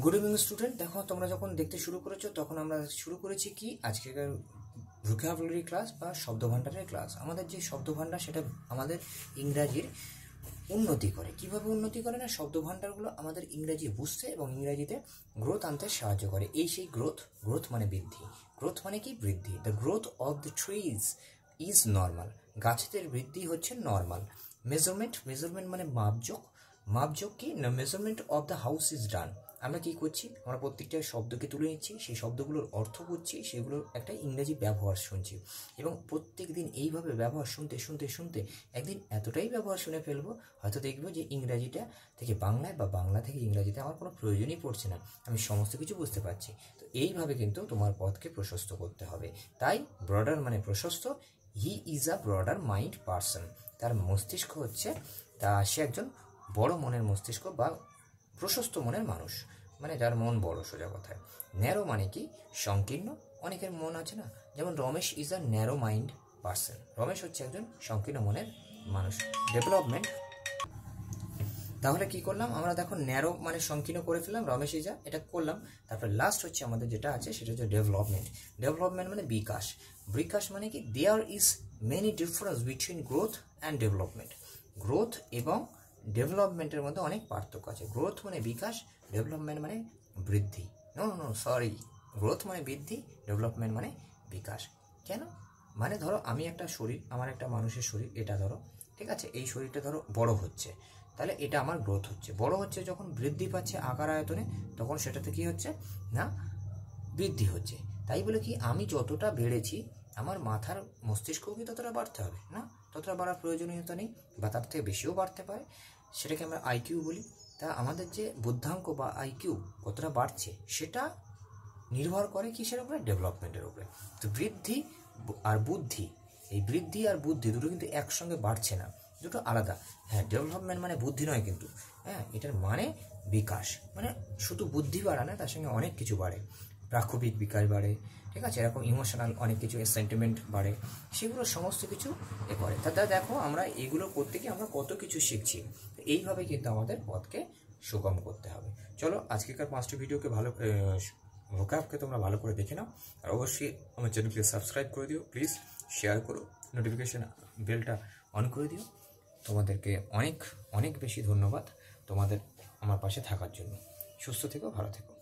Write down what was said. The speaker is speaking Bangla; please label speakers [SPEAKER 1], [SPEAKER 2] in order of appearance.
[SPEAKER 1] Good evening student. দেখো তোমরা যখন দেখতে শুরু করেছো তখন আমরা শুরু করেছি কি আজকের ভোকাবুলারি ক্লাস বা শব্দভাণ্ডারের ক্লাস। আমাদের যে শব্দভাণ্ডার সেটা আমাদের ইংরাজির উন্নতি করে। কিভাবে উন্নতি করে না, শব্দভাণ্ডারগুলো আমাদের ইংরাজি বুঝতে এবং ইংরাজিতে গ্রোথ আনতে সাহায্য করে। এই সেই গ্রোথ মানে বৃদ্ধি। গ্রোথ মানে কি? বৃদ্ধি। The growth of the trees is normal. গাছেদের বৃদ্ধি হচ্ছে নর্মাল। মেজারমেন্ট মানে মাপজোক কি না, measurement of the house is done. আমরা কি করছি? আমরা প্রত্যেকটা শব্দকে তুলে নিচ্ছি, সেই শব্দগুলোর অর্থ বুঝছি, সেগুলোর একটা ইংরেজি ব্যবহার শুনছি এবং প্রত্যেক দিন এইভাবে ব্যবহার শুনতে একদিন এতটাই ব্যবহার শুনে ফেলবো, হয়তো দেখবো যে ইংরাজিটা থেকে বাংলায় বা বাংলা থেকে ইংরাজিতে আমার কোনো প্রয়োজনই পড়ছে না, আমি সমস্ত কিছু বুঝতে পারছি। তো এইভাবে কিন্তু তোমার পথকে প্রশস্ত করতে হবে। তাই ব্রডার মানে প্রশস্ত। He is a broader mind person. তার মস্তিষ্ক হচ্ছে সে একজন বড় মনের মস্তিষ্ক বা প্রশস্ত মনের মানুষ, মানে যার মন বড়, সোজা কথায়। ন্যারো মানে কি? সংকীর্ণ। অনেকের মন আছে না, যেমন Ramesh is a narrow mind person. Ramesh হচ্ছে একজন সংকীর্ণ মনের মানুষ। ডেভেলপমেন্ট, তাহলে কি করলাম আমরা? দেখো ন্যারো মানে সংকীর্ণ করে ফেললাম, রমেশ ইজ এটা করলাম। তারপরে লাস্ট হচ্ছে আমাদের যেটা আছে সেটা হচ্ছে ডেভেলপমেন্ট মানে বিকাশ মানে কি? There is many difference between growth and development. Growth এবং ডেভেলপমেন্টের মধ্যে অনেক পার্থক্য আছে। গ্রোথ মানে বিকাশ, ডেভেলপমেন্ট মানে বৃদ্ধি। গ্রোথ মানে বৃদ্ধি, ডেভেলপমেন্ট মানে বিকাশ। কেন? মানে ধরো আমি একটা শরীর, আমার একটা মানুষের শরীর, এটা ধরো, ঠিক আছে, এই শরীরটা ধরো বড় হচ্ছে, তাহলে এটা আমার গ্রোথ হচ্ছে। বড় হচ্ছে যখন, বৃদ্ধি পাচ্ছে আকার আয়তনে, তখন সেটাতে কি হচ্ছে না, বৃদ্ধি হচ্ছে। তাই বলে কি আমি যতটা বেড়েছি আমার মাথার মস্তিষ্কও কি ততটা বাড়তে হবে? না, ততটা বাড়ার প্রয়োজনীয়তা নেই, বা তার থেকে বেশিও বাড়তে পারে। সেটাকে আমরা আইকিউ বলি। তা আমাদের যে বুদ্ধাঙ্ক বা আইকিউ কতটা বাড়ছে সেটা নির্ভর করে কিসের উপরে? ডেভেলপমেন্টের উপরে। তো বৃদ্ধি আর বুদ্ধি, এই বৃদ্ধি আর বুদ্ধি দুটো কিন্তু একসঙ্গে বাড়ছে না, দুটো আলাদা। হ্যাঁ, ডেভেলপমেন্ট মানে বুদ্ধি নয় কিন্তু, হ্যাঁ, এটার মানে বিকাশ। মানে শুধু বুদ্ধি বাড়া না, তার সঙ্গে অনেক কিছু বাড়ে। প্রাক্ষবিক বিকাশ বাড়ে, ঠিক আছে, এরকম ইমোশনাল অনেক কিছু, সেন্টিমেন্ট বাড়ে, সেগুলো সমস্ত কিছু করে। তাতে দেখো আমরা এগুলো করতে গিয়ে আমরা কত কিছু শিখছি। এইভাবে কিন্তু আমাদের পথকে সুগম করতে হবে। চলো আজকেকার 5টি ভিডিওকে ভোকাবকে তোমরা ভালো করে দেখে নাও, আর অবশ্যই আমার চ্যানেলকে সাবস্ক্রাইব করে দিও, প্লিজ শেয়ার করো, নোটিফিকেশান বেলটা অন করে দিও। তোমাদেরকে অনেক অনেক বেশি ধন্যবাদ তোমাদের আমার পাশে থাকার জন্য। সুস্থ থেকো, ভালো থেকো।